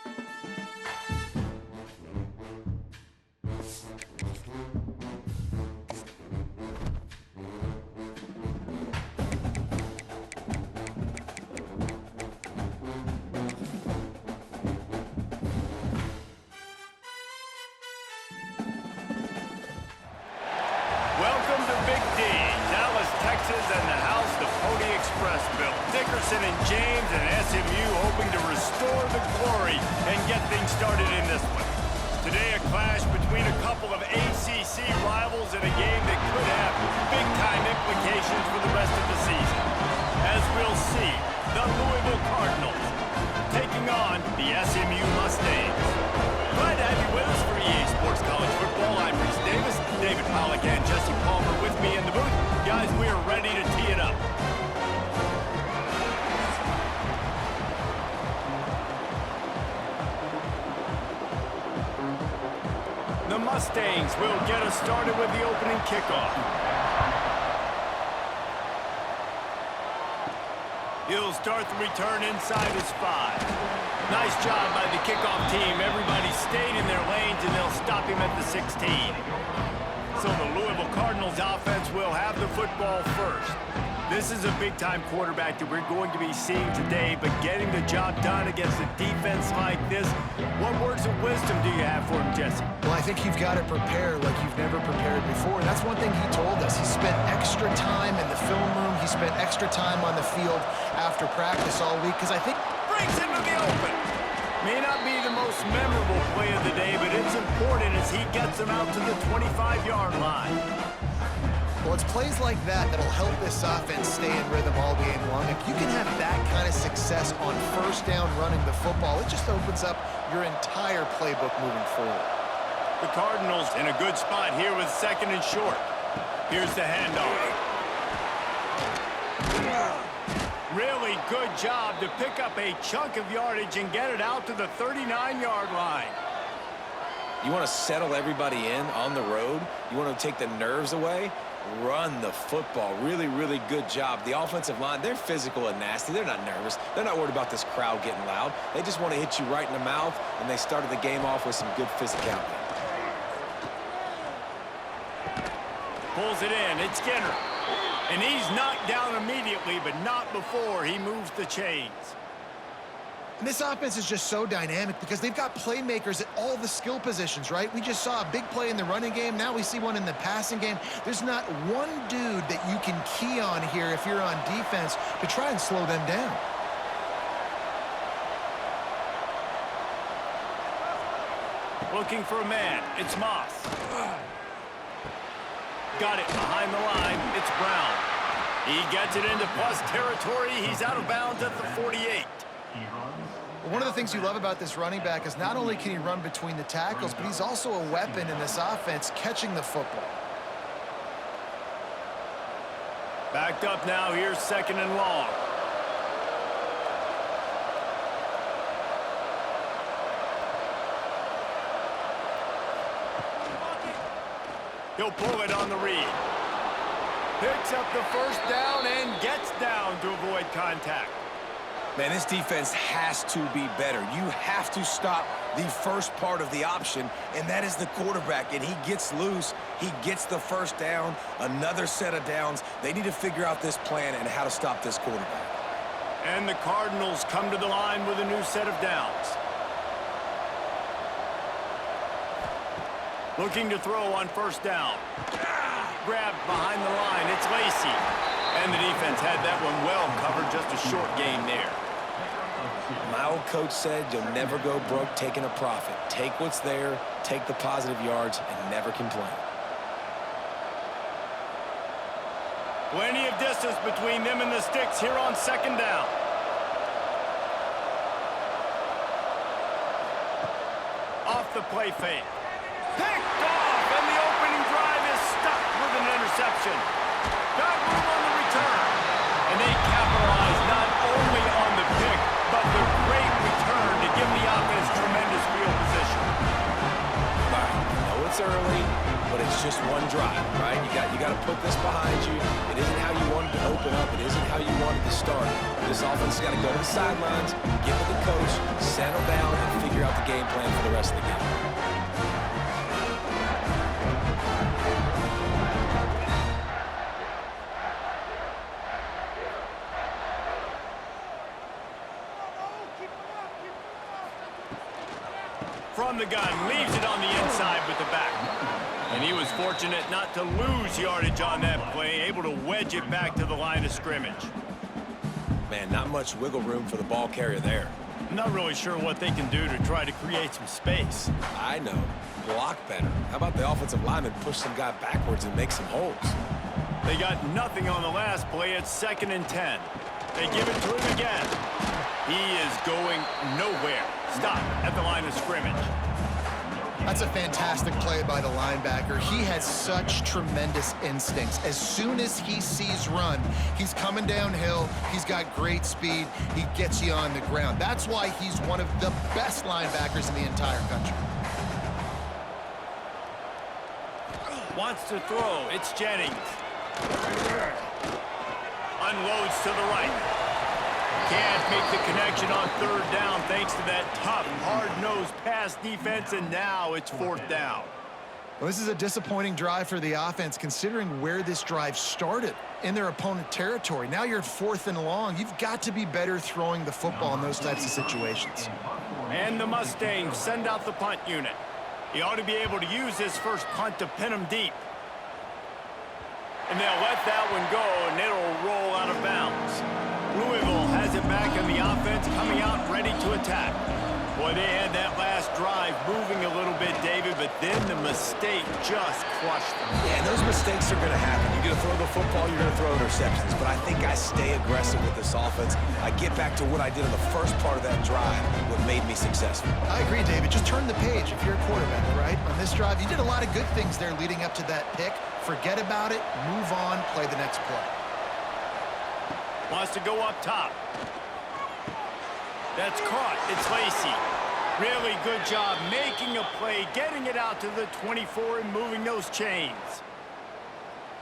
Welcome to Big D, Dallas, Texas, and the house the Pony Express built. Dickerson and James and SMU hoping to restore the glory and get things started in this one. Today, a clash between a couple of ACC rivals in a game that could have big-time implications for the rest of the season. As we'll see, the Louisville Cardinals taking on the SMU Mustangs. Glad to have you with us for EA Sports College Football. I'm Reese Davis, David Pollack, and Jesse Palmer with me in the booth. Guys, we are ready to tee it up. The Mustangs will get us started with the opening kickoff. He'll start the return inside his 5. Nice job by the kickoff team. Everybody stayed in their lanes, and they'll stop him at the 16. So the Louisville Cardinals offense will have the football first. This is a big-time quarterback that we're going to be seeing today, but getting the job done against a defense like this, what words of wisdom do you have for him, Jesse? Well, I think you've got to prepare like you've never prepared before. And that's one thing he told us. He spent extra time in the film room. He spent extra time on the field after practice all week, because I think brings him to the open. May not be the most memorable play of the day, but it's important as he gets him out to the 25-yard line. Well, it's plays like that that'll help this offense stay in rhythm all game long. If you can have that kind of success on first down running the football, it just opens up your entire playbook moving forward. The Cardinals in a good spot here with 2nd and short. Here's the handoff. Really good job to pick up a chunk of yardage and get it out to the 39-yard line. You want to settle everybody in on the road? You want to take the nerves away? Run the football. Really, really good job. The offensive line, they're physical and nasty. They're not nervous. They're not worried about this crowd getting loud. They just want to hit you right in the mouth, and they started the game off with some good physicality. Pulls it in. It's Skinner. And he's knocked down immediately, but not before he moves the chains. And this offense is just so dynamic because they've got playmakers at all the skill positions, right? We just saw a big play in the running game. Now we see one in the passing game. There's not one dude that you can key on here if you're on defense to try and slow them down. Looking for a man. It's Moss. Got it behind the line. It's Brown. He gets it into plus territory. He's out of bounds at the 48. One of the things you love about this running back is not only can he run between the tackles, but he's also a weapon in this offense catching the football. Backed up now. Here's 2nd and long. He'll pull it on the read. Picks up the first down and gets down to avoid contact. Man, this defense has to be better. You have to stop the first part of the option, and that is the quarterback. And he gets loose. He gets the first down, another set of downs. They need to figure out this plan and how to stop this quarterback. And the Cardinals come to the line with a new set of downs. Looking to throw on first down. Grabbed behind the line. It's Lacey. And the defense had that one well covered. Just a short gain there. My old coach said you'll never go broke taking a profit. Take what's there, take the positive yards, and never complain. Plenty of distance between them and the sticks here on 2nd down. Off the play fake. Picked off, and the opening drive is stuck with an interception. Got room on the return. And they capitalize not only on the pick, but the great return to give the offense tremendous field position. All right, I know it's early, but it's just one drive, right? You got to got to put this behind you. It isn't how you wanted to open up. It isn't how you wanted to start. This offense has got to go to the sidelines, get with the coach, settle down, and figure out the game plan for the rest of the game. From the gun, leaves it on the inside with the back. And he was fortunate not to lose yardage on that play, able to wedge it back to the line of scrimmage. Man, not much wiggle room for the ball carrier there. I'm not really sure what they can do to try to create some space. I know. Block better. How about the offensive lineman push some guy backwards and make some holes? They got nothing on the last play. It's 2nd and 10. They give it to him again. He is going nowhere. Stop at the line of scrimmage. That's a fantastic play by the linebacker. He has such tremendous instincts. As soon as he sees run, he's coming downhill. He's got great speed. He gets you on the ground. That's why he's one of the best linebackers in the entire country. Wants to throw. It's Jennings. Unloads to the right. Can't make the connection on 3rd down thanks to that tough, hard-nosed pass defense, and now it's 4th down. Well, this is a disappointing drive for the offense considering where this drive started in their opponent territory. Now you're at 4th and long. You've got to be better throwing the football in those types of situations. And the Mustangs send out the punt unit. He ought to be able to use this first punt to pin him deep. And they'll let that one go, and it'll roll out of bounds. Louisville has it back in the offense, coming out ready to attack. Boy, they had that last drive moving a little bit, David, but then the mistake just crushed them. Yeah, those mistakes are going to happen. You're going to throw the football, you're going to throw interceptions. But I think I stay aggressive with this offense. I get back to what I did in the first part of that drive, what made me successful. I agree, David. Just turn the page if you're a quarterback, right? On this drive, you did a lot of good things there leading up to that pick. Forget about it, move on, play the next play. Wants to go up top. That's caught. It's Lacey. Really good job making a play, getting it out to the 24 and moving those chains.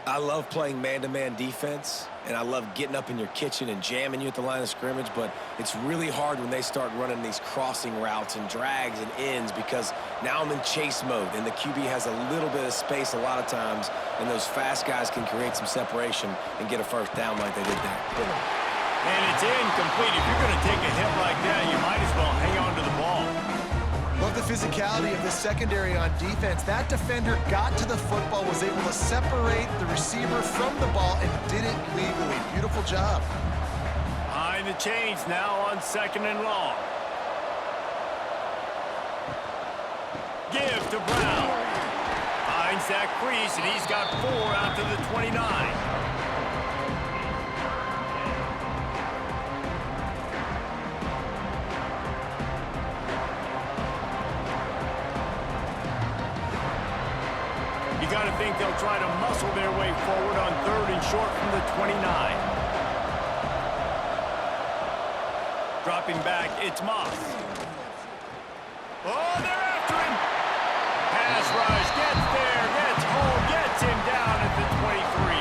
I love playing man-to-man defense, and I love getting up in your kitchen and jamming you at the line of scrimmage, but it's really hard when they start running these crossing routes and drags and ends because now I'm in chase mode, and the QB has a little bit of space a lot of times, and those fast guys can create some separation and get a first down like they did there. And it's incomplete. If you're going to take a hit like that, you might as well hang on to the ball. Love the physicality of the secondary on defense. That defender got to the football, was able to separate the receiver from the ball, and did it legally. Beautiful job. Behind the chains now on 2nd and long. Give to Brown. Finds that crease, and he's got 4 out to the 29. Got to think they'll try to muscle their way forward on 3rd and short from the 29. Dropping back, it's Moss. Oh, they're after him. Pass rush, gets there, gets home, gets him down at the 23.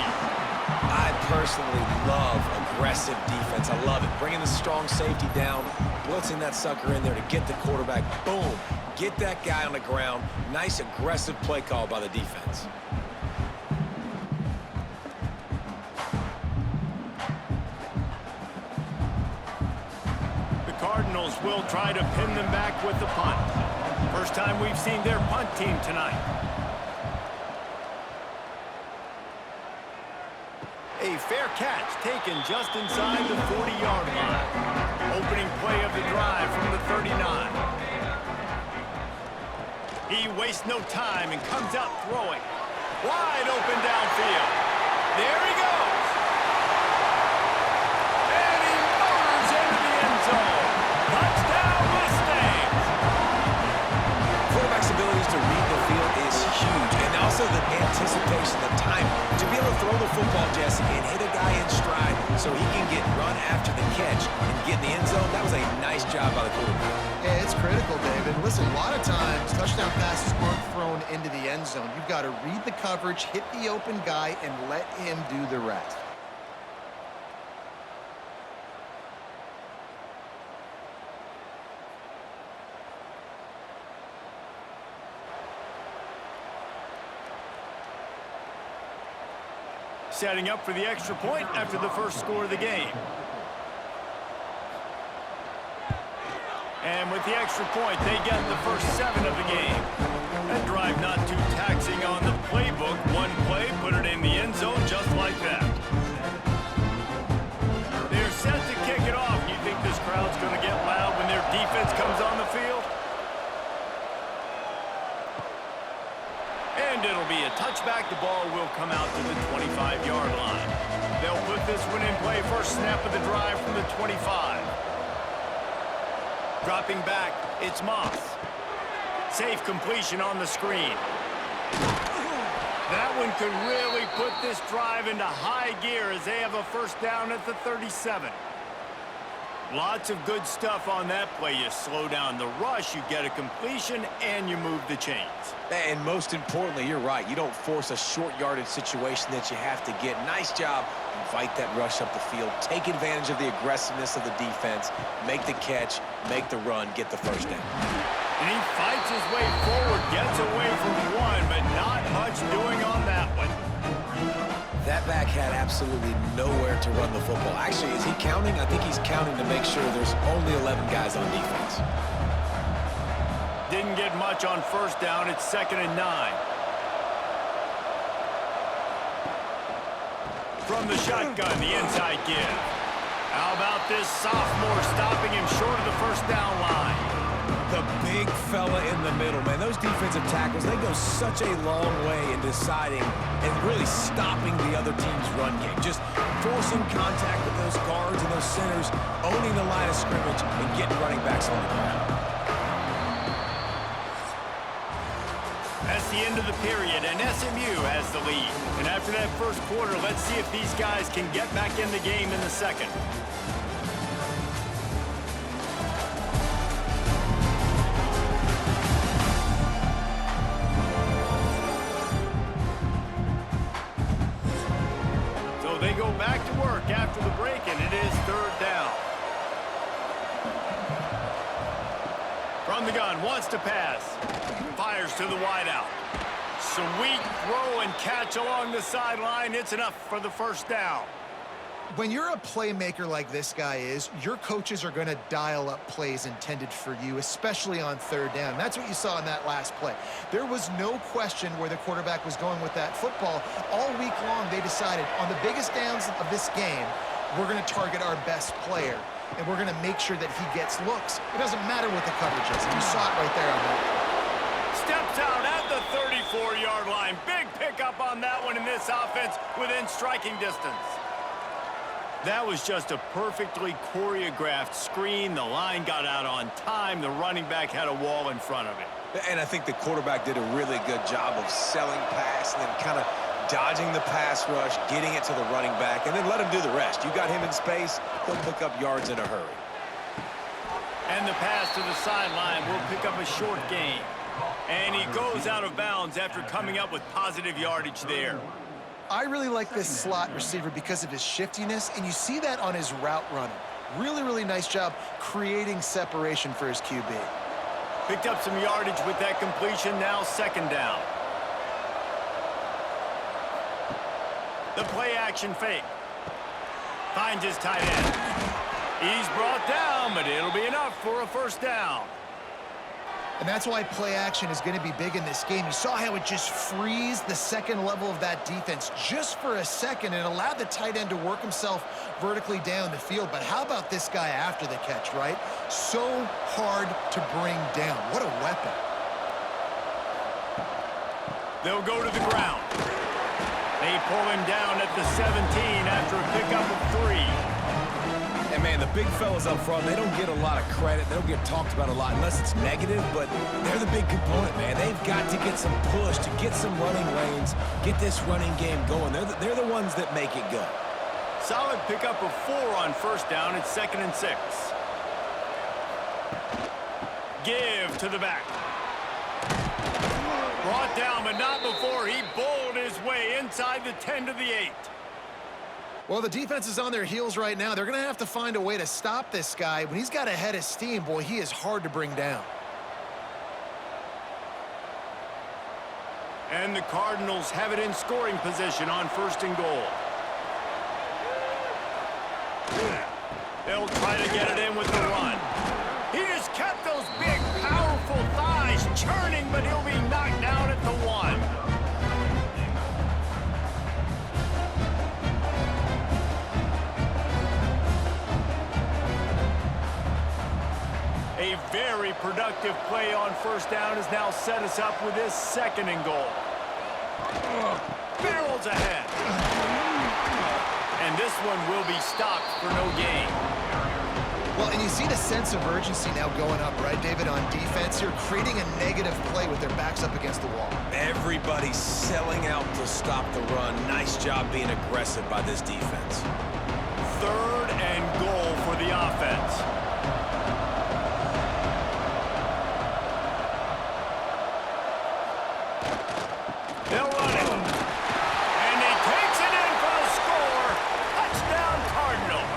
I personally love aggressive defense. I love it. Bringing the strong safety down, blitzing that sucker in there to get the quarterback. Boom. Get that guy on the ground. Nice aggressive play call by the defense. The Cardinals will try to pin them back with the punt. First time we've seen their punt team tonight. A fair catch taken just inside the 40-yard line. Opening play of the drive from the 39. He wastes no time and comes out throwing. Wide open downfield. There he goes. And he motors into the end zone. Touchdown, Mustangs. Quarterback's abilities to read the field is huge. And also the anticipation, the time to be able to throw the football, Jesse, and hit a guy in stride so he can get run after the catch and get in the end zone. That was a nice job by the quarterback. Yeah, it's critical, David. Listen, a lot of times, touchdown passes aren't thrown into the end zone. You've got to read the coverage, hit the open guy, and let him do the rest. Setting up for the extra point after the first score of the game. And with the extra point, they get the first 7 of the game. That drive not too taxing on the playbook. One play, put it in the end zone just like that. They're set to kick it off. You think this crowd's going to get loud when their defense comes on the field? And it'll be a touchback. The ball will come out to the 25-yard line. They'll put this one in play. First snap of the drive from the 25. Dropping back, it's Moss. Safe completion on the screen. That one could really put this drive into high gear as they have a first down at the 37. Lots of good stuff on that play. You slow down the rush, you get a completion, and you move the chains. And most importantly, you're right. You don't force a short yardage situation that you have to get. Nice job. Invite that rush up the field. Take advantage of the aggressiveness of the defense. Make the catch. Make the run. Get the first down. And he fights his way forward. Gets away from one, but not much doing on that one. That back had absolutely nowhere to run the football. Actually, is he counting? I think he's counting to make sure there's only 11 guys on defense. Didn't get much on first down. It's 2nd and 9. From the shotgun, the inside give. How about this sophomore stopping him short of the first down line? The big fella in the middle, man. Those defensive tackles, they go such a long way in deciding and really stopping the other team's run game. Just forcing contact with those guards and those centers, owning the line of scrimmage, and getting running backs on the ground. That's the end of the period, and SMU has the lead. And after that first quarter, let's see if these guys can get back in the game in the second. So they go back to work after the break, and it is 3rd down. From the gun, wants to pass. Fires to the wideout. Sweet throw and catch along the sideline. It's enough for the first down. When you're a playmaker like this guy is, your coaches are going to dial up plays intended for you, especially on 3rd down. That's what you saw in that last play. There was no question where the quarterback was going with that football. All week long, they decided on the biggest downs of this game, we're going to target our best player, and we're going to make sure that he gets looks. It doesn't matter what the coverage is. You saw it right there on that. Steps out at the 34-yard line. Big pickup on that one in this offense within striking distance. That was just a perfectly choreographed screen. The line got out on time. The running back had a wall in front of it. And I think the quarterback did a really good job of selling pass and then kind of dodging the pass rush, getting it to the running back, and then let him do the rest. You got him in space, he'll pick up yards in a hurry. And the pass to the sideline will pick up a short gain. And he goes out of bounds after coming up with positive yardage there. I really like this slot receiver because of his shiftiness, and you see that on his route running. Really, really nice job creating separation for his QB. Picked up some yardage with that completion, now 2nd down. The play action fake. Finds his tight end. He's brought down, but it'll be enough for a first down. And that's why play action is going to be big in this game. You saw how it just frees the second level of that defense just for a second and allowed the tight end to work himself vertically down the field. But how about this guy after the catch, right? So hard to bring down. What a weapon. They'll go to the ground. They pull him down at the 17 after a pickup of 3. And, man, the big fellas up front, they don't get a lot of credit. They don't get talked about a lot unless it's negative, but they're the big component, man. They've got to get some push, to get some running lanes, get this running game going. They're the ones that make it go. Solid pickup of 4 on first down. It's 2nd and 6. Give to the back. Brought down, but not before he bowled his way inside the 10 to the 8. Well, the defense is on their heels right now. They're going to have to find a way to stop this guy. When he's got a head of steam, boy, he is hard to bring down. And the Cardinals have it in scoring position on 1st and goal. They'll try to get it in with the run. He just kept those big, powerful thighs churning, but he'll be knocked down at the 1. A very productive play on 1st down has now set us up with this 2nd and goal. Barrels ahead. And this one will be stopped for no gain. Well, and you see the sense of urgency now going up, right, David, on defense. You're creating a negative play with their backs up against the wall. Everybody's selling out to stop the run. Nice job being aggressive by this defense. 3rd and goal for the offense. They'll run it. And he takes it in for the score. Touchdown, Cardinals.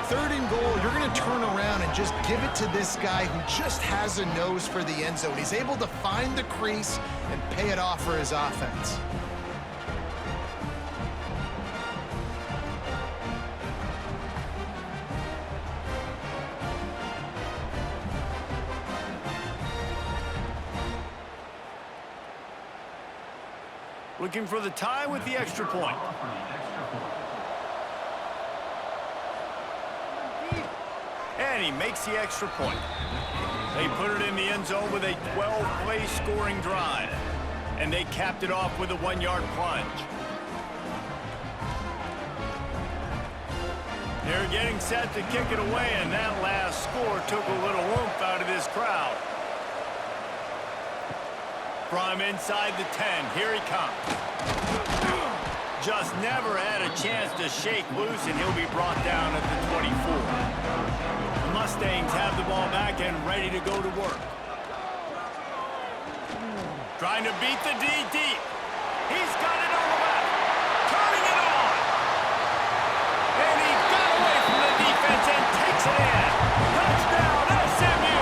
3rd and goal, you're going to turn around and just give it to this guy who just has a nose for the end zone. He's able to find the crease and pay it off for his offense. Looking for the tie with the extra point. And he makes the extra point. They put it in the end zone with a 12-play scoring drive. And they capped it off with a 1-yard plunge. They're getting set to kick it away, and that last score took a little oomph out of this crowd. From inside the 10, here he comes. Just never had a chance to shake loose, and he'll be brought down at the 24. The Mustangs have the ball back and ready to go to work. Trying to beat the D deep. He's got it on the left. Turning it on. And he got away from the defense and takes it in. Touchdown, SMU.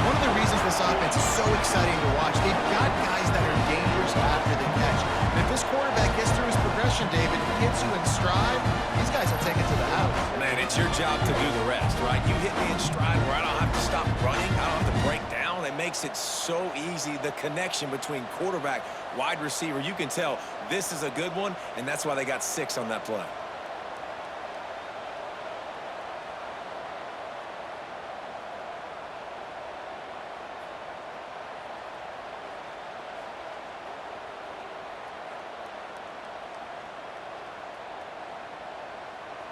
One of the reasons this offense is so exciting to watch, they've got guys that are dangerous after the catch. And if this quarterback gets through his progression, David, hits you in stride, these guys will take it to the house. Man, it's your job to do the rest, right? You hit me in stride where I don't have to stop running. I don't have to break down. It makes it so easy, the connection between quarterback, wide receiver. You can tell this is a good one, and that's why they got 6 on that play.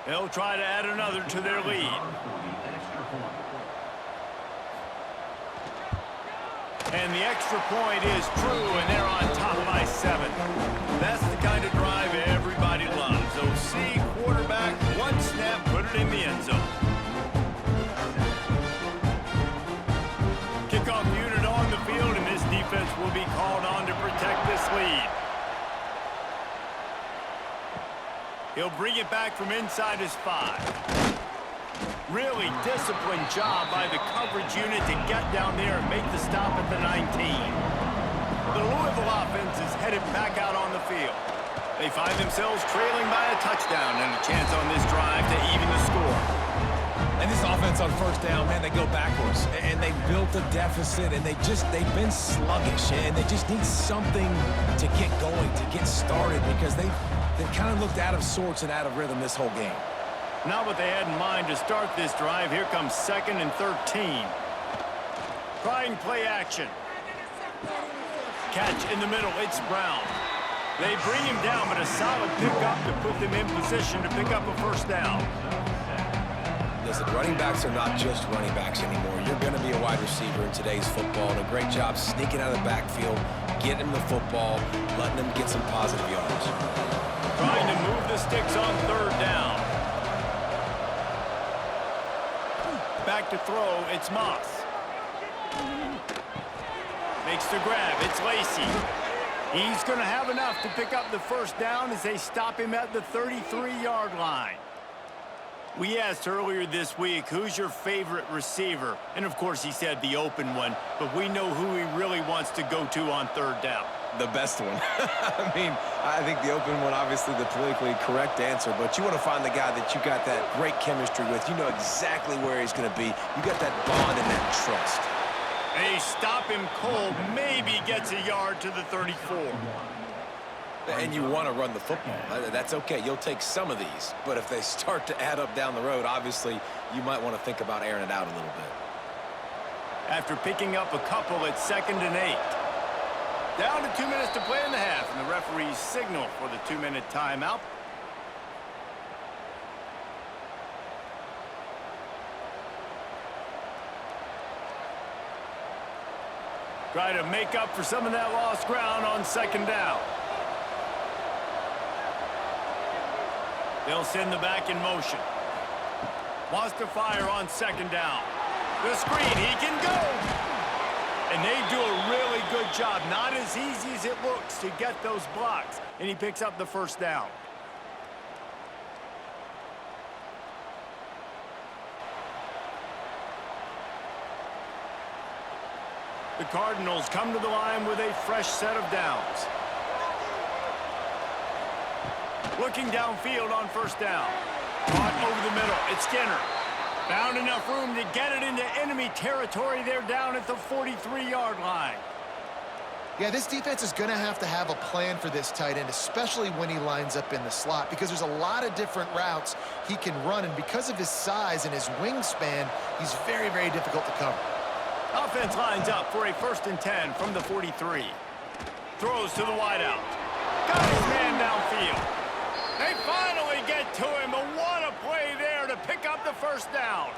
They'll try to add another to their lead. And the extra point is true, and they're on top by 7. That's the kind of drive everybody loves. OC, quarterback, 1 snap, put it in the end zone. Kickoff unit on the field, and this defense will be called on to protect this lead. He'll bring it back from inside his 5. Really disciplined job by the coverage unit to get down there and make the stop at the 19. The Louisville offense is headed back out on the field. They find themselves trailing by a touchdown and a chance on this drive to even the score. And this offense on 1st down, man, they go backwards. And they built a deficit, and they've been sluggish. And they just need something to get going, to get started, because they've kind of looked out of sorts and out of rhythm this whole game. Not what they had in mind to start this drive. Here comes 2nd and 13. Trying play action. Catch in the middle. It's Brown. They bring him down, but a solid pickup to put them in position to pick up a 1st down. Listen, running backs are not just running backs anymore. You're going to be a wide receiver in today's football, and a great job sneaking out of the backfield, getting the football, letting them get some positive yards. Trying to move the sticks on 3rd down. Back to throw, it's Moss. Makes the grab, it's Lacey. He's going to have enough to pick up the first down as they stop him at the 33-yard line. We asked earlier this week, who's your favorite receiver? And, of course, he said the open one, but we know who he really wants to go to on third down. The best one. I mean, I think the open one, obviously the politically correct answer, but you want to find the guy that you got that great chemistry with. You know exactly where he's going to be. You got that bond and that trust. They stop him cold, maybe gets a yard to the 34. And you want to run the football. That's okay. You'll take some of these. But if they start to add up down the road, obviously, you might want to think about airing it out a little bit. After picking up a couple, it's 2nd and 8. Down to 2 minutes to play in the half, and the referees signal for the 2-minute timeout. Try to make up for some of that lost ground on 2nd down. They'll send the back in motion. Wants to fire on 2nd down. The screen, he can go. And they do a really good job, not as easy as it looks, to get those blocks. And he picks up the first down. The Cardinals come to the line with a fresh set of downs. Looking downfield on 1st down. Caught over the middle. It's Skinner. Found enough room to get it into enemy territory. They're down at the 43-yard line. Yeah, this defense is going to have a plan for this tight end, especially when he lines up in the slot, because there's a lot of different routes he can run, and because of his size and his wingspan, he's very, very difficult to cover. Offense lines up for a 1st and 10 from the 43. Throws to the wideout. Got his man downfield. They finally get to him, but what a play there to pick up the first down.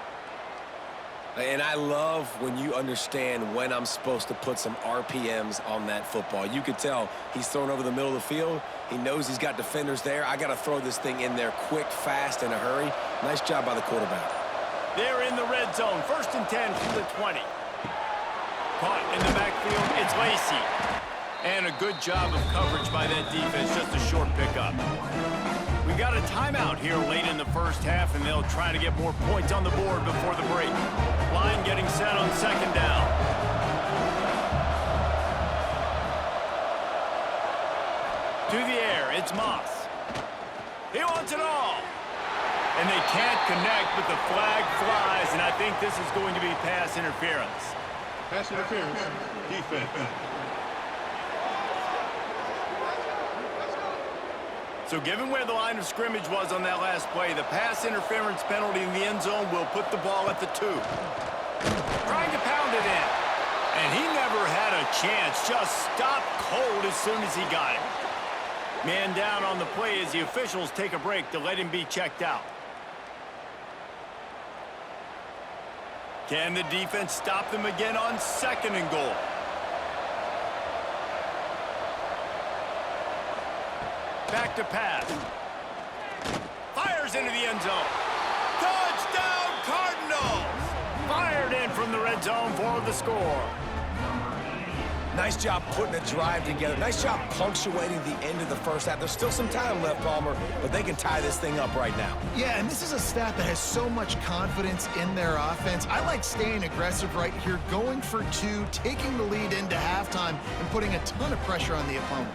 And I love when you understand when I'm supposed to put some RPMs on that football. You could tell he's thrown over the middle of the field. He knows he's got defenders there. I got to throw this thing in there quick, fast, in a hurry. Nice job by the quarterback. They're in the red zone. 1st and 10 from the 20. Caught in the backfield, it's Lacey. And a good job of coverage by that defense, just a short pickup. We got a timeout here late in the first half, and they'll try to get more points on the board before the break. Line getting set on 2nd down. To the air, it's Moss. He wants it all. And they can't connect, but the flag flies, and I think this is going to be pass interference. Pass interference, defense. So given where the line of scrimmage was on that last play, the pass interference penalty in the end zone will put the ball at the 2. Trying to pound it in. And he never had a chance. Just stopped cold as soon as he got it. Man down on the play as the officials take a break to let him be checked out. Can the defense stop them again on 2nd and goal? Back to pass. Fires into the end zone. Touchdown, Cardinals! Fired in from the red zone for the score. Nice job putting a drive together. Nice job punctuating the end of the first half. There's still some time left, Palmer, but they can tie this thing up right now. Yeah, and this is a staff that has so much confidence in their offense. I like staying aggressive right here, going for 2, taking the lead into halftime, and putting a ton of pressure on the opponent.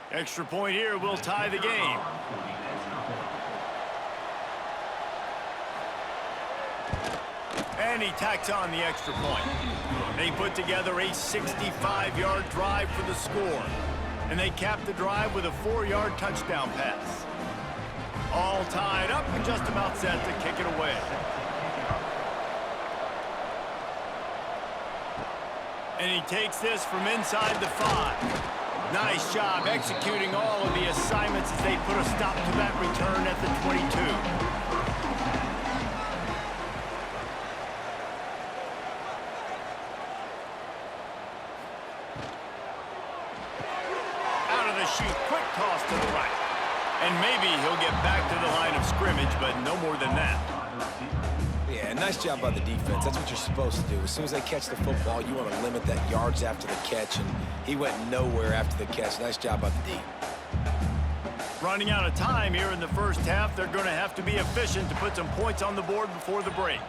Extra point here will tie the game. And he tacks on the extra point. They put together a 65-yard drive for the score. And they cap the drive with a 4-yard touchdown pass. All tied up and just about set to kick it away. And he takes this from inside the 5. Nice job executing all of the assignments as they put a stop to that return at the 22. shoot. Quick toss to the right. And maybe he'll get back to the line of scrimmage, but no more than that. Yeah, nice job by the defense. That's what you're supposed to do. As soon as they catch the football, you want to limit that yards after the catch, and he went nowhere after the catch. Nice job by the D. Running out of time here in the first half, they're going to have to be efficient to put some points on the board before the break.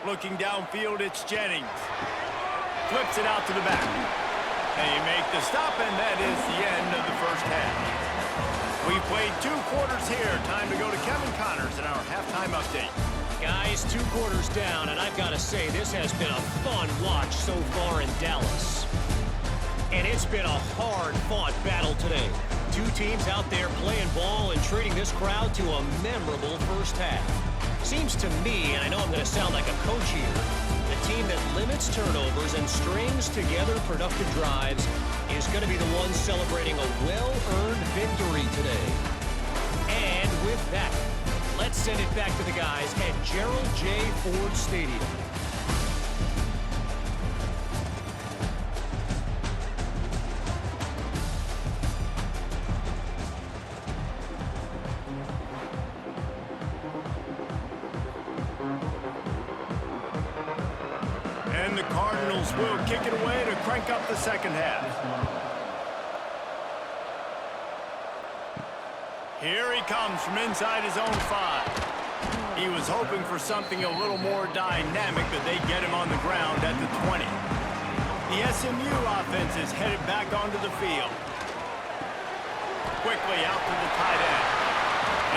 Looking downfield, it's Jennings. Flips it out to the back. They make the stop, and that is the end of the first half. We've played 2 quarters here. Time to go to Kevin Connors in our halftime update. Guys, 2 quarters down, and I've got to say, this has been a fun watch so far in Dallas. And it's been a hard-fought battle today. 2 teams out there playing ball and treating this crowd to a memorable first half. Seems to me, and I know I'm going to sound like a coach here, the team that limits turnovers and strings together productive drives is going to be the one celebrating a well-earned victory today. And with that, let's send it back to the guys at Gerald J. Ford Stadium. And the Cardinals will kick it away to crank up the second half. Here he comes from inside his own 5. He was hoping for something a little more dynamic, but they get him on the ground at the 20. The SMU offense is headed back onto the field. Quickly out to the tight end.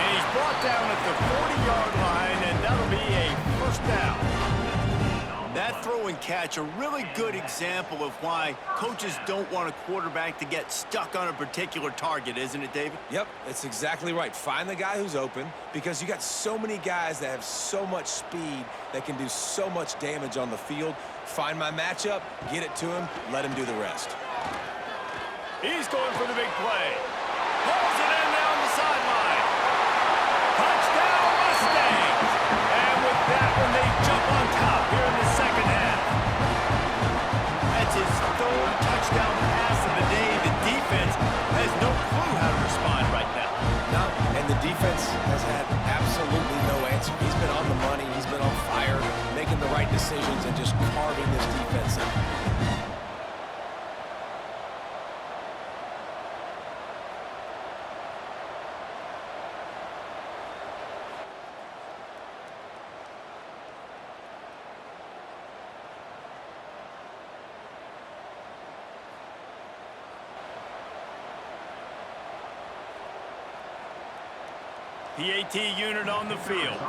And he's brought down at the 40-yard line, and that'll be a first down. That throw and catch, a really good example of why coaches don't want a quarterback to get stuck on a particular target, isn't it, David? Yep, that's exactly right. Find the guy who's open, because you got so many guys that have so much speed that can do so much damage on the field. Find my matchup, get it to him, let him do the rest. He's going for the big play. Pulls it in down the sideline. Touchdown, Mustangs! And with that one, they jump on top here in the second half. That's his 3rd touchdown pass of the day. The defense has no clue how to respond right now. No, and the defense has had absolutely no answer. He's been on the money, he's been on fire, making the right decisions and just carving this defense up. PAT unit on the field.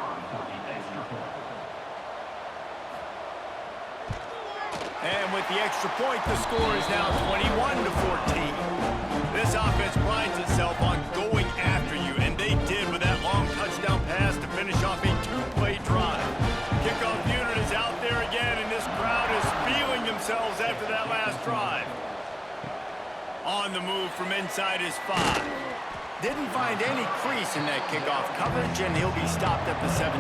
And with the extra point, the score is now 21-14. This offense prides itself on going after you, and they did with that long touchdown pass to finish off a 2-play drive. Kickoff unit is out there again, and this crowd is feeling themselves after that last drive. On the move from inside his 5. Didn't find any crease in that kickoff coverage, and he'll be stopped at the 17.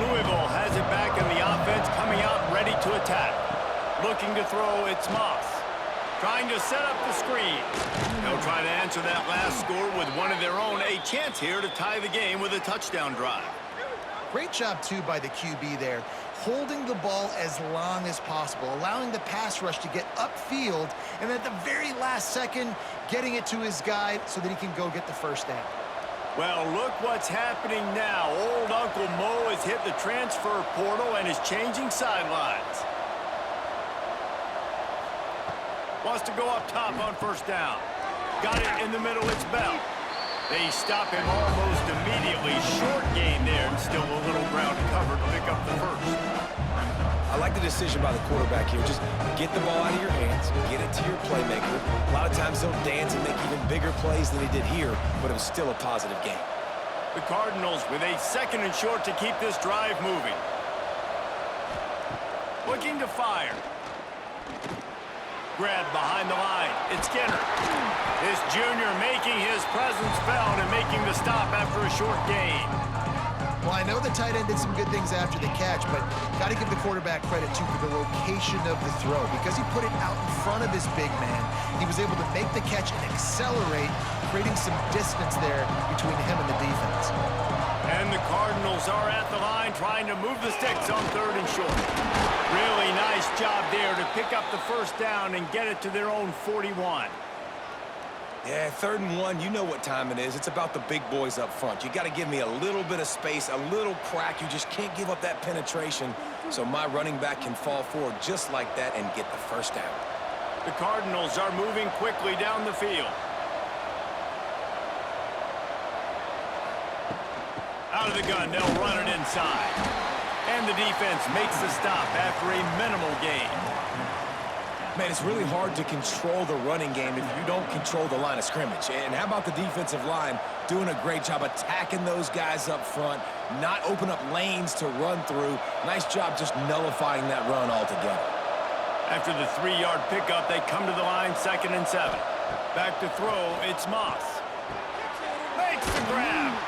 Louisville has it back in the offense, coming out ready to attack. Looking to throw, it's Moss. Trying to set up the screen. They'll try to answer that last score with one of their own. A chance here to tie the game with a touchdown drive. Great job, too, by the QB there, holding the ball as long as possible, allowing the pass rush to get upfield, and at the very last second, getting it to his guy so that he can go get the first down. Well, look what's happening now. Old Uncle Mo has hit the transfer portal and is changing sidelines. Wants to go up top on first down. Got it in the middle, it's Bell. They stop him almost immediately. Short gain there, and still a little ground to cover to pick up the first. I like the decision by the quarterback here. Just get the ball out of your hands, get it to your playmaker. A lot of times he'll dance and make even bigger plays than he did here, but it was still a positive game. The Cardinals with a 2nd and short to keep this drive moving. Looking to fire. Grabbed behind the line. It's Skinner. This junior making his presence felt and making the stop after a short gain. Well, I know the tight end did some good things after the catch, but got to give the quarterback credit, too, for the location of the throw. Because he put it out in front of his big man, he was able to make the catch and accelerate, creating some distance there between him and the defense. And the Cardinals are at the line trying to move the sticks on 3rd and short. Really nice job there to pick up the first down and get it to their own 41. Yeah, 3rd and 1, you know what time it is. It's about the big boys up front. You got to give me a little bit of space, a little crack. You just can't give up that penetration so my running back can fall forward just like that and get the first down. The Cardinals are moving quickly down the field. Out of the gun, they'll run it inside. And the defense makes the stop after a minimal gain. Man, it's really hard to control the running game if you don't control the line of scrimmage. And how about the defensive line doing a great job attacking those guys up front, not open up lanes to run through. Nice job just nullifying that run altogether. After the 3-yard pickup, they come to the line 2nd and 7. Back to throw, it's Moss. Makes the grab.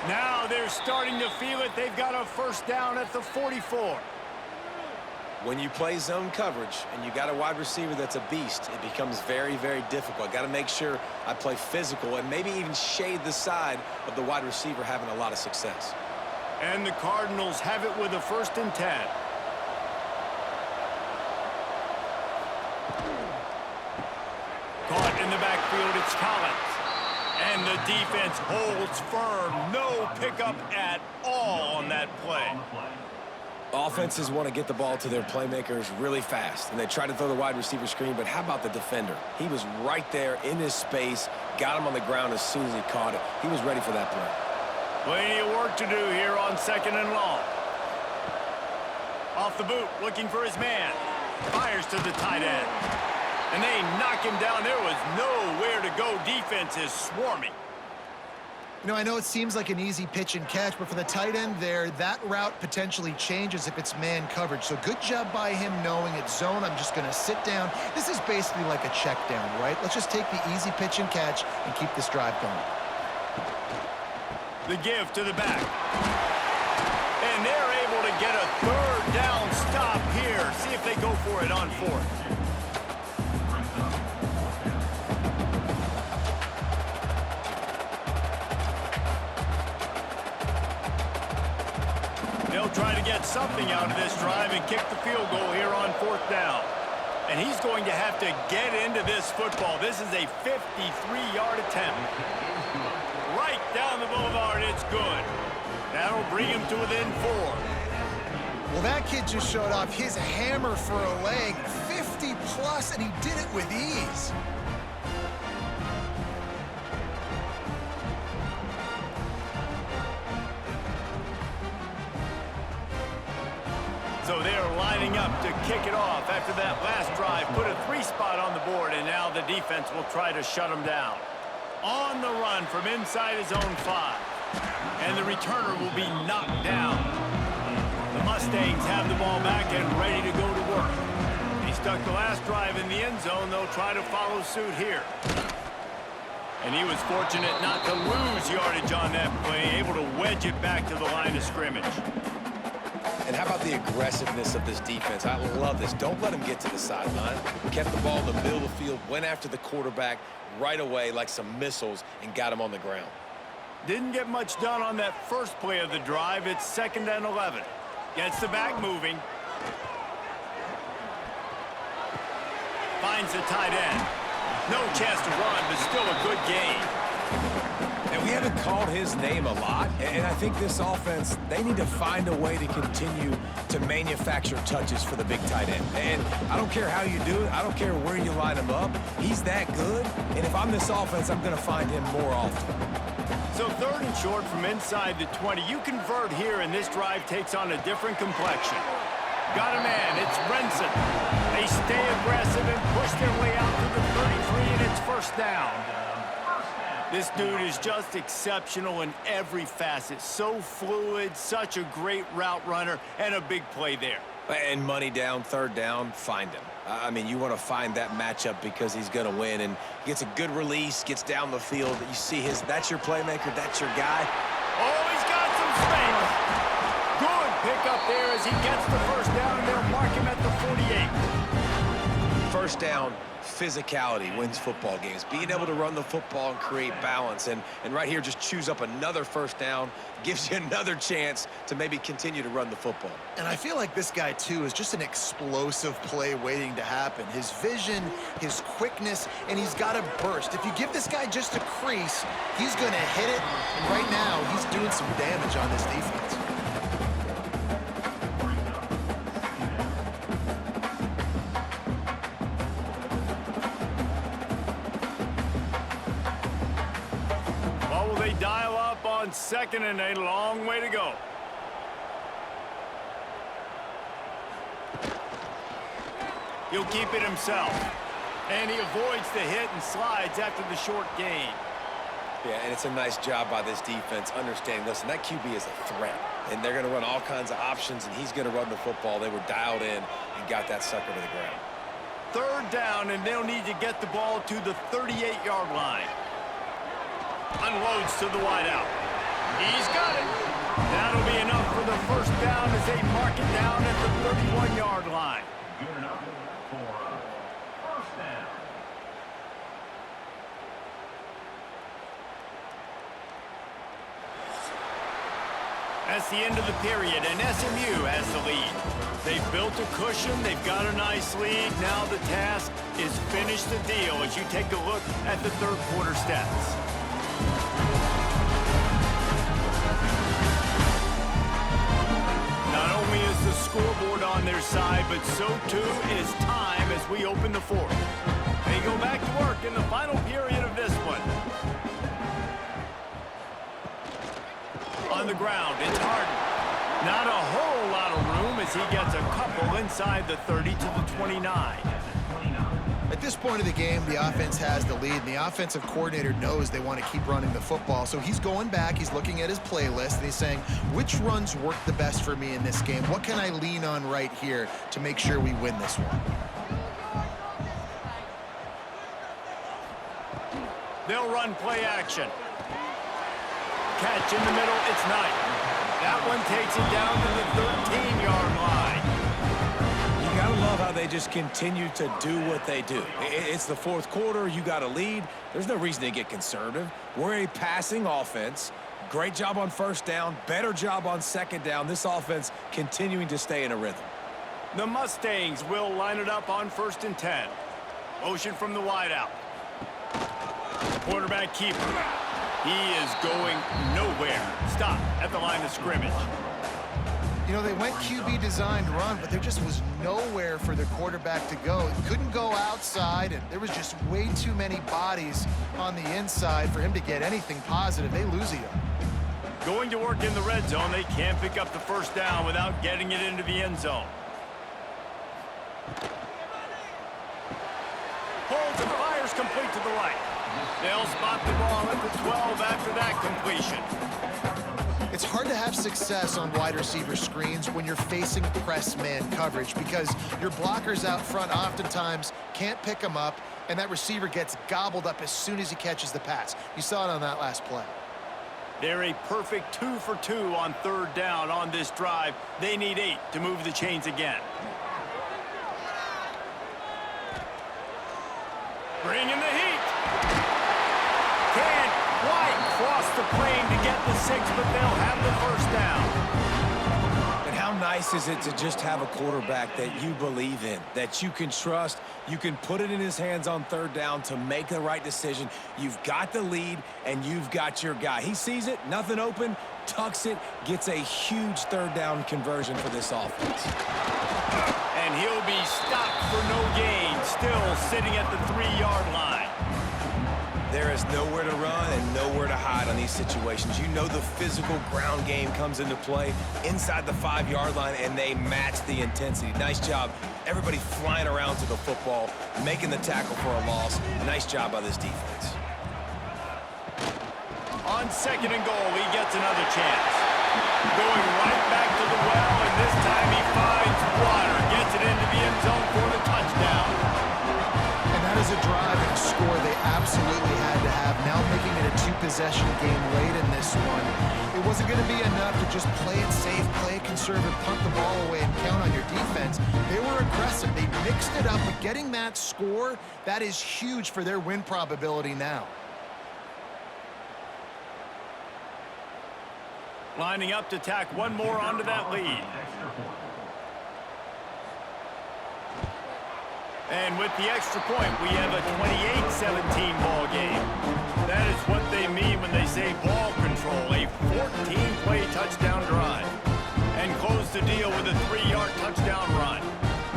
Now they're starting to feel it. They've got a first down at the 44. When you play zone coverage and you got a wide receiver that's a beast, it becomes very, very difficult. I got to make sure I play physical and maybe even shade the side of the wide receiver having a lot of success. And the Cardinals have it with a 1st and 10. Caught in the backfield, it's Collins. And the defense holds firm. No pickup at all on that play. Offenses want to get the ball to their playmakers really fast, and they try to throw the wide receiver screen, but how about the defender? He was right there in his space, got him on the ground as soon as he caught it. He was ready for that play. Plenty of work to do here on 2nd and long. Off the boot, looking for his man. Fires to the tight end. And they knock him down. There was nowhere to go. Defense is swarming. You know, I know it seems like an easy pitch and catch, but for the tight end there, that route potentially changes if it's man coverage. So good job by him knowing it's zone. I'm just going to sit down. This is basically like a check down, right? Let's just take the easy pitch and catch and keep this drive going. The give to the back. And they're able to get a 3rd down stop here. See if they go for it on 4th. They'll try to get something out of this drive and kick the field goal here on 4th down. And he's going to have to get into this football. This is a 53-yard attempt. Right down the boulevard, it's good. That'll bring him to within 4. Well, that kid just showed off his hammer for a leg, 50+, and he did it with ease. So they're lining up to kick it off after that last drive. Put a 3 spot on the board, and now the defense will try to shut them down. On the run from inside his own 5. And the returner will be knocked down. The Mustangs have the ball back and ready to go to work. He stuck the last drive in the end zone. They'll try to follow suit here. And he was fortunate not to lose yardage on that play, able to wedge it back to the line of scrimmage. And how about the aggressiveness of this defense? I love this. Don't let them get to the sideline. Kept the ball in the middle of the field, went after the quarterback right away like some missiles, and got him on the ground. Didn't get much done on that first play of the drive. It's 2nd and 11. Gets the back moving. Finds the tight end. No chance to run, but still a good gain. And we haven't called his name a lot, and I think this offense, they need to find a way to continue to manufacture touches for the big tight end. And I don't care how you do it. I don't care where you line him up. He's that good, and if I'm this offense, I'm going to find him more often. So 3rd and short from inside the 20. You convert here, and this drive takes on a different complexion. Got a man. It's Brenson. They stay aggressive and push their way out to the 33, and it's 1st down. This dude is just exceptional in every facet. So fluid, such a great route runner, and a big play there. And money down, 3rd down, find him. I mean, you want to find that matchup because he's going to win, and gets a good release, gets down the field. You see that's your playmaker, that's your guy. Oh, he's got some space. pickup there as he gets the first down, and they'll mark him at the 48. First down, physicality wins football games. Being able to run the football and create balance. And right here, just choose up another first down, gives you another chance to maybe continue to run the football. And I feel like this guy, too, is just an explosive play waiting to happen. His vision, his quickness, and he's got a burst. If you give this guy just a crease, he's going to hit it. And right now, he's doing some damage on this defense. Dial up on second and a long way to go. He'll keep it himself. And he avoids the hit and slides after the short gain. Yeah, and it's a nice job by this defense understanding, listen, that QB is a threat. And they're going to run all kinds of options, and he's going to run the football. They were dialed in and got that sucker to the ground. Third down, and they'll need to get the ball to the 38-yard line. Unloads to the wideout. He's got it. That'll be enough for the first down as they mark it down at the 31-yard line. Good enough for first down. That's the end of the period, and SMU has the lead. They've built a cushion. They've got a nice lead. Now the task is finish the deal as you take a look at the third quarter stats. Not only is the scoreboard on their side, but so too is time as we open the fourth. They go back to work in the final period of this one. On the ground, it's Harden. Not a whole lot of room as he gets a couple inside the 30 to the 29. At this point of the game, the offense has the lead, and the offensive coordinator knows they want to keep running the football. So he's going back, he's looking at his playlist, and he's saying, which runs work the best for me in this game? What can I lean on right here to make sure we win this one? They'll run play action. Catch in the middle, it's Knight. That one takes it down to the 13-yard line. You gotta love how they just continue to do what they do. It's the fourth quarter, you got a lead. There's no reason to get conservative. We're a passing offense. Great job on first down, better job on second down. This offense continuing to stay in a rhythm. The Mustangs will line it up on 1st and 10. Motion from the wideout. Quarterback keeper. He is going nowhere. Stop at the line of scrimmage. You know, they went QB designed run, but there just was nowhere for the quarterback to go. He couldn't go outside, and there was just way too many bodies on the inside for him to get anything positive. They lose a yard. Going to work in the red zone, they can't pick up the first down without getting it into the end zone. Holds and fires complete to the right. They'll spot the ball at the 12 after that completion. It's hard to have success on wide receiver screens when you're facing press man coverage because your blockers out front oftentimes can't pick them up, and that receiver gets gobbled up as soon as he catches the pass. You saw it on that last play. They're a perfect 2 for 2 on third down on this drive. They need 8 to move the chains again. Bring in the heat. Can't quite cross the plane to get the 6, but they'll have the first down. And how nice is it to just have a quarterback that you believe in, that you can trust, you can put it in his hands on third down to make the right decision. You've got the lead, and you've got your guy. He sees it, nothing open, tucks it, gets a huge third down conversion for this offense. And he'll be stopped for no gain, still sitting at the 3-yard line. There is nowhere to run and nowhere to hide on these situations. You know the physical ground game comes into play inside the 5-yard line, and they match the intensity. Nice job. Everybody flying around to the football, making the tackle for a loss. Nice job by this defense. On 2nd and goal, he gets another chance. Going right back to the well, and this time he finds water. Gets it into the end zone for the touchdown. And that is was a drive and a score they absolutely had to have. Now making it a two-possession game late in this one. It wasn't going to be enough to just play it safe, play it conservative, punt the ball away, and count on your defense. They were aggressive. They mixed it up, but getting that score, that is huge for their win probability now. Lining up to tack one more onto that lead. And with the extra point, we have a 28-17 ball game. That is what they mean when they say ball control, a 14-play touchdown drive. And close the deal with a 3-yard touchdown run.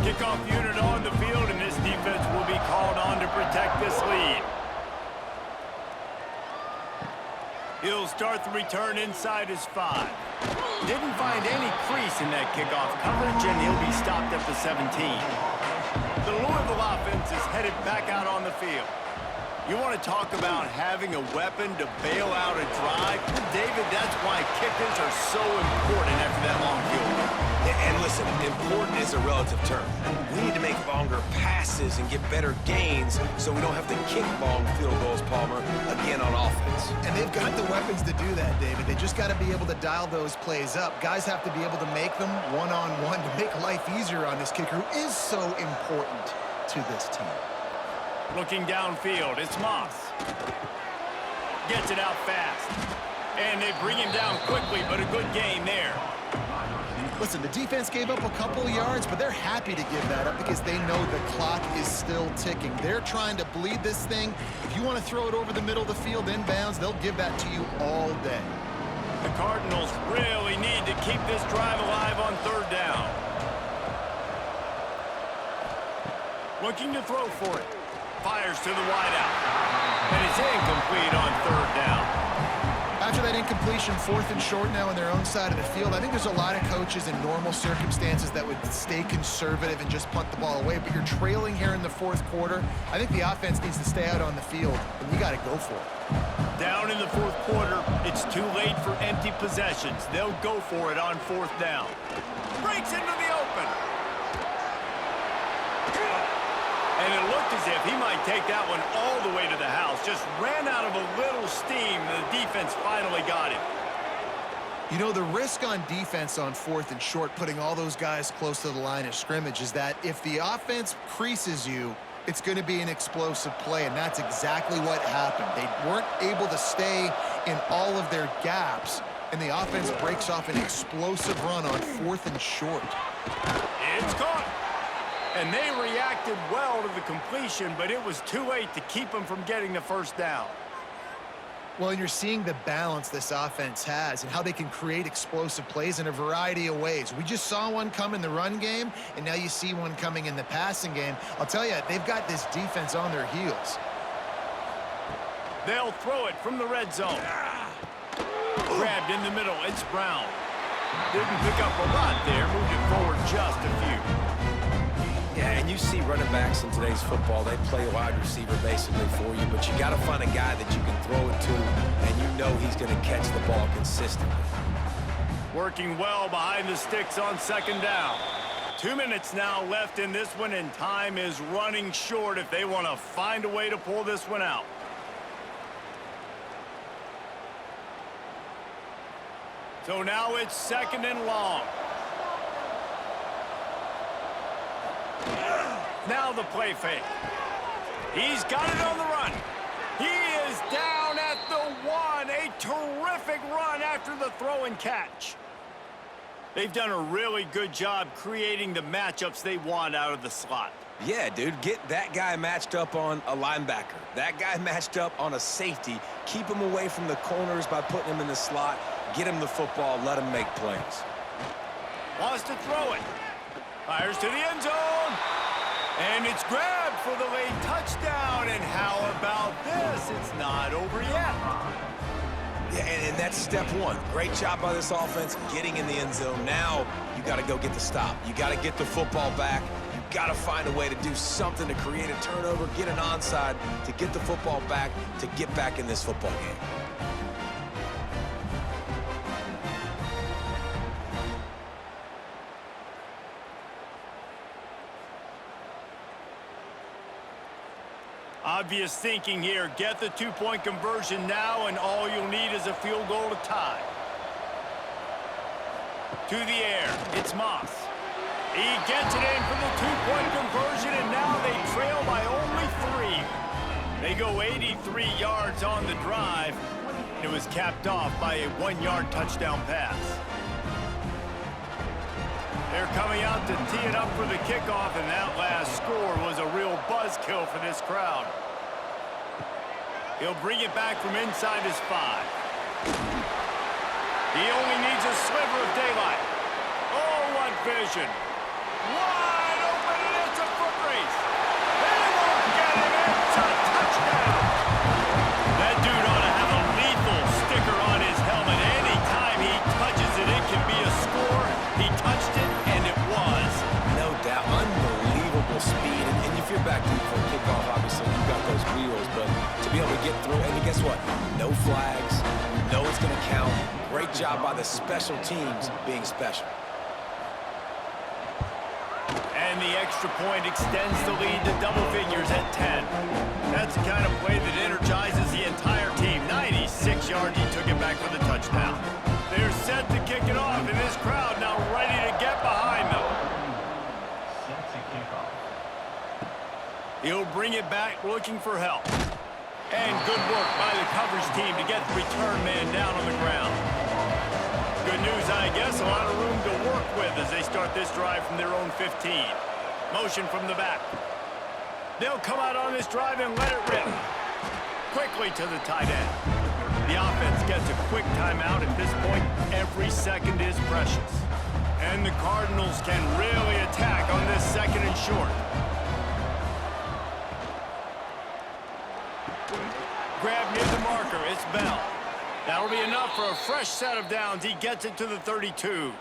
Kickoff unit on the field, and this defense will be called on to protect this lead. He'll start the return inside his 5. Didn't find any crease in that kickoff coverage, and he'll be stopped at the 17. The Louisville offense is headed back out on the field. You want to talk about having a weapon to bail out a drive? David, that's why kickers are so important after that long field goal. And listen, important is a relative term. We need to make longer passes and get better gains so we don't have to kick long field goals, Palmer, again on offense. And they've got the weapons to do that, David. They just got to be able to dial those plays up. Guys have to be able to make them one-on-one to make life easier on this kicker who is so important to this team. Looking downfield, it's Moss. Gets it out fast. And they bring him down quickly, but a good gain there. Listen, the defense gave up a couple yards, but they're happy to give that up because they know the clock is still ticking. They're trying to bleed this thing. If you want to throw it over the middle of the field inbounds, they'll give that to you all day. The Cardinals really need to keep this drive alive on 3rd down. Looking to throw for it. Fires to the wideout. And it's incomplete on 3rd down. After that incompletion, 4th and short now on their own side of the field, I think there's a lot of coaches in normal circumstances that would stay conservative and just punt the ball away. But you're trailing here in the 4th quarter. I think the offense needs to stay out on the field, and you got to go for it. Down in the 4th quarter, it's too late for empty possessions. They'll go for it on 4th down. Breaks into the open. And it looked as if he might take that one all the way to the house. Just ran out of a little steam. The defense finally got him. You know, the risk on defense on 4th and short, putting all those guys close to the line of scrimmage, is that if the offense creases you, it's going to be an explosive play, and that's exactly what happened. They weren't able to stay in all of their gaps, and the offense breaks off an explosive run on 4th and short. It's caught. And they reacted well to the completion, but it was too late to keep them from getting the 1st down. Well, and you're seeing the balance this offense has and how they can create explosive plays in a variety of ways. We just saw one come in the run game, and now you see one coming in the passing game. I'll tell you, they've got this defense on their heels. They'll throw it from the red zone. Grabbed in the middle, it's Brown. Didn't pick up a lot there, moved it forward just a few. Yeah, and you see running backs in today's football, they play wide receiver basically for you, but you got to find a guy that you can throw it to, and you know he's going to catch the ball consistently. Working well behind the sticks on 2nd down. 2 minutes now left in this one, and time is running short if they want to find a way to pull this one out. So now it's 2nd and long. Now the play fake. He's got it on the run. He is down at the 1. A terrific run after the throw and catch. They've done a really good job creating the matchups they want out of the slot. Yeah, dude, get that guy matched up on a linebacker. That guy matched up on a safety. Keep him away from the corners by putting him in the slot. Get him the football. Let him make plays. Wants to throw it. Fires to the end zone. And it's grabbed for the late touchdown. And how about this? It's not over yet. Yeah, and that's step 1. Great job by this offense getting in the end zone. Now you got to go get the stop. You got to get the football back. You got to find a way to do something to create a turnover, get an onside, to get the football back, to get back in this football game. Obvious thinking here. Get the two-point conversion now, and all you'll need is a field goal to tie. To the air, it's Moss. He gets it in for the two-point conversion, and now they trail by only 3. They go 83 yards on the drive. It was capped off by a 1-yard touchdown pass. They're coming out to tee it up for the kickoff, and that last score was a real buzzkill for this crowd. He'll bring it back from inside his 5. He only needs a sliver of daylight. Oh, what vision. Wide open, and it's a foot race. They won't get him. It's a touchdown. That dude ought to have a lethal sticker on his helmet. Anytime he touches it, it can be a score. He touched it, and it was. No doubt. Unbelievable speed. And if you're back deep for a kickoff, obviously you've got those wheels. But to be able to get through, and guess what? No flags. No, it's going to count. Great job by the special teams being special. And the extra point extends the lead to double figures at 10. That's the kind of play that energizes the entire team. 96 yards, he took it back for the touchdown. They're set to kick it off, and this crowd now ready to get behind them. He'll bring it back looking for help. And good work by the coverage team to get the return man down on the ground. Good news, I guess, a lot of room to work with as they start this drive from their own 15. Motion from the back. They'll come out on this drive and let it rip. Quickly to the tight end. The offense gets a quick timeout. At this point, every second is precious. And the Cardinals can really attack on this second and short. Grab near the marker, it's Bell. That'll be enough for a fresh set of downs. He gets it to the 32.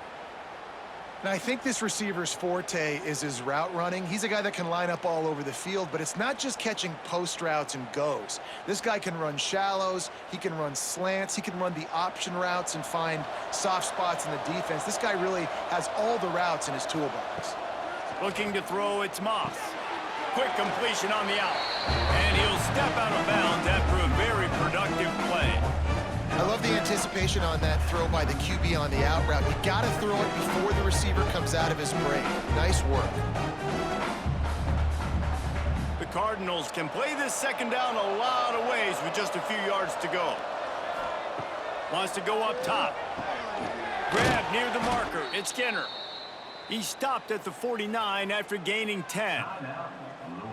Now, I think this receiver's forte is his route running. He's a guy that can line up all over the field, but it's not just catching post routes and goes. This guy can run shallows, he can run slants, he can run the option routes and find soft spots in the defense. This guy really has all the routes in his toolbox. Looking to throw, it's Moss. Quick completion on the out. And he'll step out of bounds after a very productive play. I love the anticipation on that throw by the QB on the out route. You got to throw it before the receiver comes out of his break. Nice work. The Cardinals can play this second down a lot of ways with just a few yards to go. Wants to go up top. Grab near the marker. It's Skinner. He stopped at the 49 after gaining 10.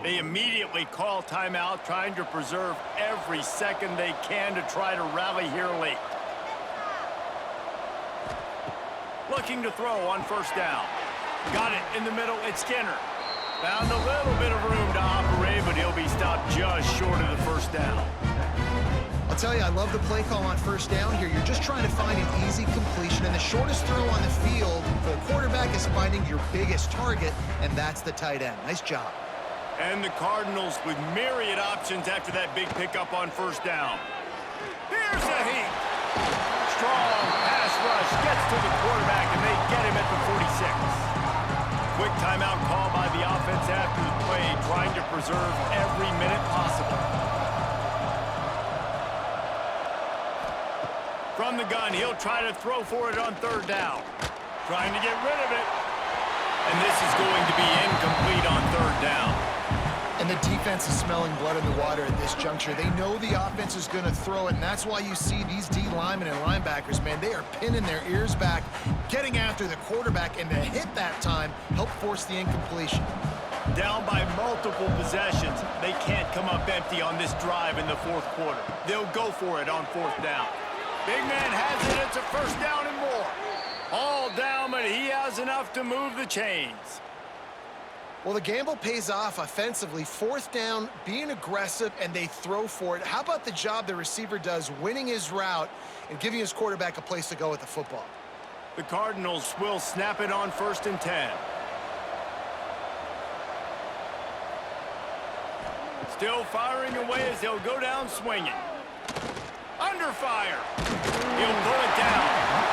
They immediately call timeout, trying to preserve every second they can to try to rally here late. Looking to throw on first down. Got it in the middle, it's Skinner. Found a little bit of room to operate, but he'll be stopped just short of the first down. I'll tell you, I love the play call on first down here. You're just trying to find an easy completion, and the shortest throw on the field for the quarterback is finding your biggest target, and that's the tight end. Nice job. And the Cardinals with myriad options after that big pickup on first down. Here's a heat. Strong pass rush gets to the quarterback, and they get him at the 46. Quick timeout call by the offense after the play, trying to preserve every minute possible. From the gun, he'll try to throw for it on third down. Trying to get rid of it. And this is going to be incomplete on third down. And the defense is smelling blood in the water at this juncture. They know the offense is going to throw it, and that's why you see these D linemen and linebackers, man, they are pinning their ears back, getting after the quarterback, and to hit that time, help force the incompletion. Down by multiple possessions, they can't come up empty on this drive in the fourth quarter. They'll go for it on fourth down. Big man has it, it's a first down and more. All down, but he has enough to move the chains. Well, the gamble pays off offensively. Fourth down, being aggressive, and they throw for it. How about the job the receiver does winning his route and giving his quarterback a place to go with the football? The Cardinals will snap it on 1st and 10. Still firing away as they'll go down swinging. Under fire. He'll pull it down.